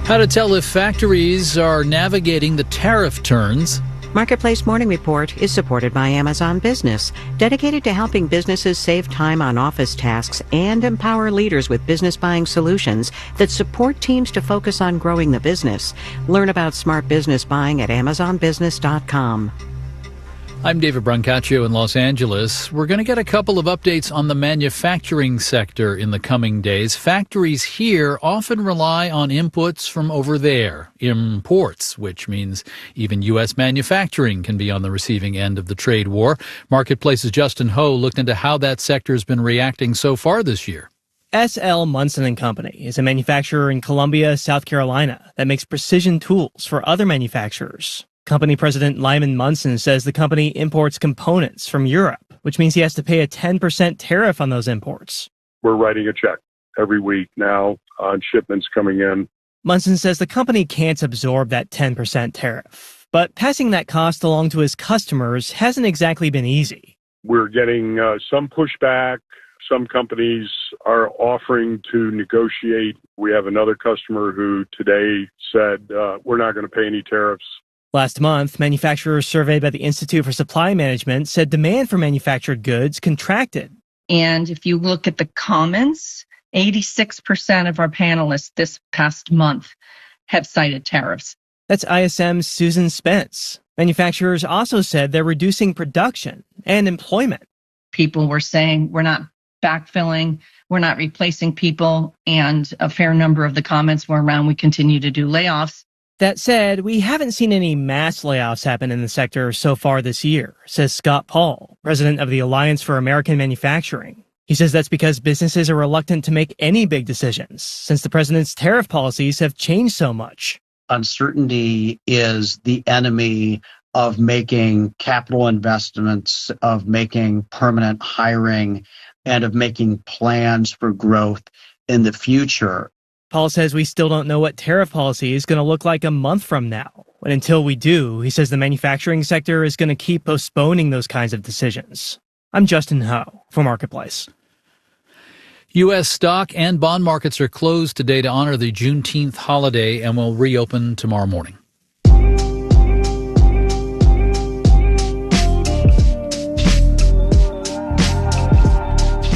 How to tell if factories are navigating the tariff turns. Marketplace Morning Report is supported by Amazon Business, dedicated to helping businesses save time on office tasks and empower leaders with business buying solutions that support teams to focus on growing the business. Learn about smart business buying at amazonbusiness.com. I'm David Brancaccio in Los Angeles. We're going to get a couple of updates on the manufacturing sector in the coming days. Factories here often rely on inputs from over there, imports, which means even U.S. manufacturing can be on the receiving end of the trade war. Marketplace's Justin Ho looked into how that sector has been reacting so far this year. S.L. Munson & Company is a manufacturer in Columbia, South Carolina that makes precision tools for other manufacturers. Company president Lyman Munson says the company imports components from Europe, which means he has to pay a 10% tariff on those imports. We're writing a check every week now on shipments coming in. Munson says the company can't absorb that 10% tariff, but passing that cost along to his customers hasn't exactly been easy. We're getting some pushback. Some companies are offering to negotiate. We have another customer who today said, we're not going to pay any tariffs. Last month, manufacturers surveyed by the Institute for Supply Management said demand for manufactured goods contracted. And if you look at the comments, 86% of our panelists this past month have cited tariffs. That's ISM's Susan Spence. Manufacturers also said they're reducing production and employment. People were saying we're not backfilling, we're not replacing people, and a fair number of the comments were around we continue to do layoffs. That said, we haven't seen any mass layoffs happen in the sector so far this year, says Scott Paul, president of the Alliance for American Manufacturing. He says that's because businesses are reluctant to make any big decisions since the president's tariff policies have changed so much. Uncertainty is the enemy of making capital investments, of making permanent hiring, and of making plans for growth in the future. Paul says we still don't know what tariff policy is going to look like a month from now. And until we do, he says the manufacturing sector is going to keep postponing those kinds of decisions. I'm Justin Ho for Marketplace. U.S. stock and bond markets are closed today to honor the Juneteenth holiday and will reopen tomorrow morning.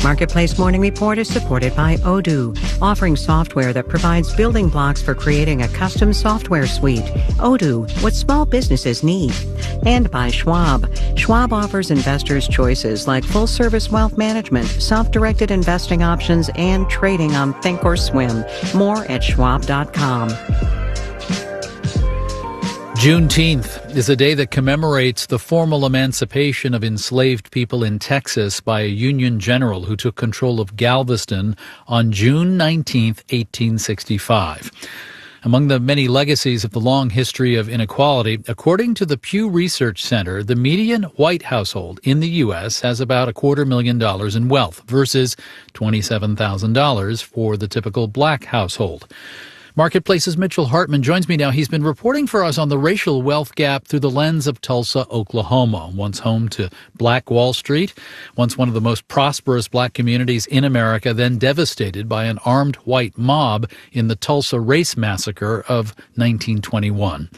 Marketplace Morning Report is supported by Odoo, offering software that provides building blocks for creating a custom software suite. Odoo, what small businesses need. And by Schwab. Schwab offers investors choices like full-service wealth management, self-directed investing options, and trading on Thinkorswim. More at schwab.com. Juneteenth is a day that commemorates the formal emancipation of enslaved people in Texas by a Union general who took control of Galveston on June 19, 1865. Among the many legacies of the long history of inequality, according to the Pew Research Center, the median white household in the U.S. has about $250,000 in wealth versus $27,000 for the typical black household. Marketplace's Mitchell Hartman joins me now. He's been reporting for us on the racial wealth gap through the lens of Tulsa, Oklahoma, once home to Black Wall Street, once one of the most prosperous black communities in America, then devastated by an armed white mob in the Tulsa Race Massacre of 1921.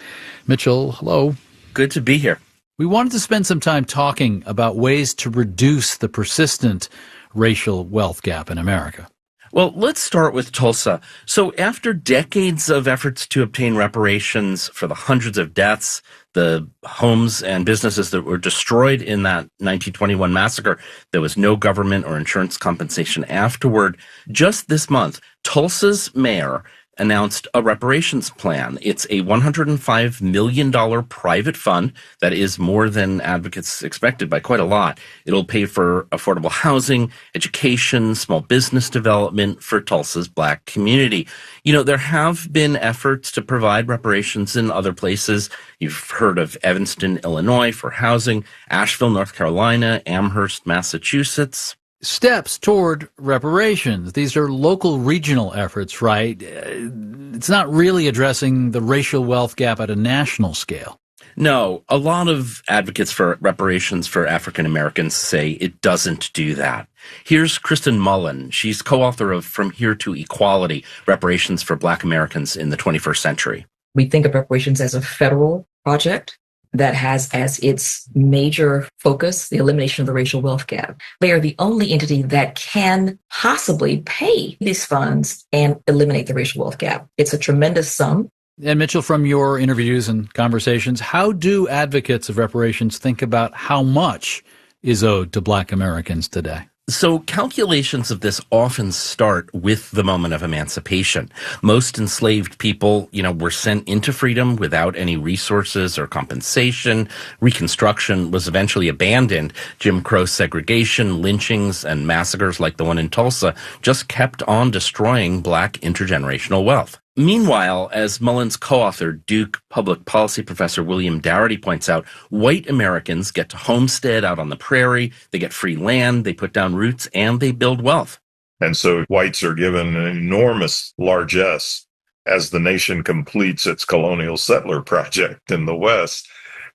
Mitchell, hello. Good to be here. We wanted to spend some time talking about ways to reduce the persistent racial wealth gap in America. Well, let's start with Tulsa. So after decades of efforts to obtain reparations for the hundreds of deaths, the homes and businesses that were destroyed in that 1921 massacre, there was no government or insurance compensation afterward. Just this month, Tulsa's mayor announced a reparations plan. It's a $105 million private fund that is more than advocates expected by quite a lot. It'll pay for affordable housing, education, small business development for Tulsa's black community. You know, there have been efforts to provide reparations in other places. You've heard of Evanston, Illinois for housing, Asheville, North Carolina, Amherst, Massachusetts. Steps toward reparations. These are local regional efforts, right? It's not really addressing the racial wealth gap at a national scale. No, a lot of advocates for reparations for African Americans say it doesn't do that. Here's Kristen Mullen. She's co-author of From Here to Equality, Reparations for Black Americans in the 21st Century. We think of reparations as a federal project that has as its major focus the elimination of the racial wealth gap. They are the only entity that can possibly pay these funds and eliminate the racial wealth gap. It's a tremendous sum. And Mitchell, from your interviews and conversations, how do advocates of reparations think about how much is owed to Black Americans today? So calculations of this often start with the moment of emancipation. Most enslaved people, were sent into freedom without any resources or compensation. Reconstruction was eventually abandoned. Jim Crow segregation, lynchings, and massacres like the one in Tulsa just kept on destroying Black intergenerational wealth. Meanwhile, as Mullen's co-author, Duke public policy professor William Darity points out, white Americans get to homestead out on the prairie, they get free land, they put down roots, and they build wealth. And so whites are given an enormous largesse as the nation completes its colonial settler project in the West,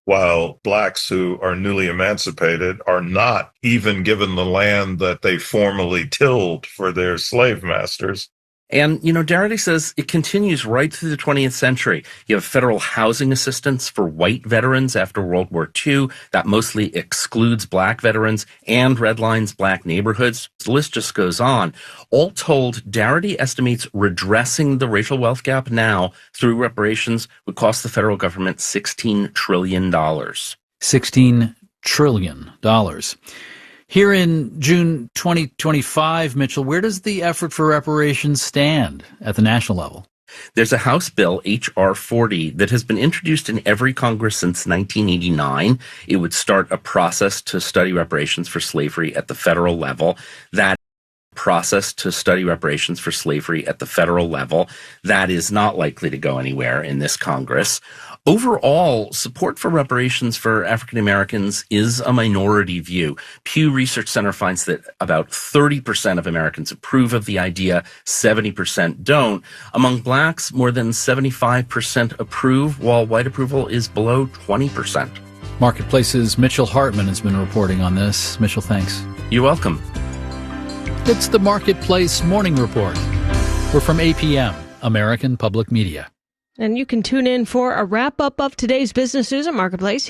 while Blacks who are newly emancipated are not even given the land that they formerly tilled for their slave masters. And, Darity says it continues right through the 20th century. You have federal housing assistance for white veterans after World War II. That mostly excludes Black veterans and redlines Black neighborhoods. The list just goes on. All told, Darity estimates redressing the racial wealth gap now through reparations would cost the federal government $16 trillion. $16 trillion. Here in June 2025, Mitchell, where does the effort for reparations stand at the national level? There's a House bill, H.R. 40, that has been introduced in every Congress since 1989. It would start a process to study reparations for slavery at the federal level. That is not likely to go anywhere in this Congress. Overall, support for reparations for African Americans is a minority view. Pew Research Center finds that about 30% of Americans approve of the idea, 70% don't. Among Blacks, more than 75% approve, while white approval is below 20%. Marketplace's Mitchell Hartman has been reporting on this. Mitchell, thanks. You're welcome. It's the Marketplace Morning Report. We're from APM, American Public Media. And you can tune in for a wrap-up of today's business news at Marketplace.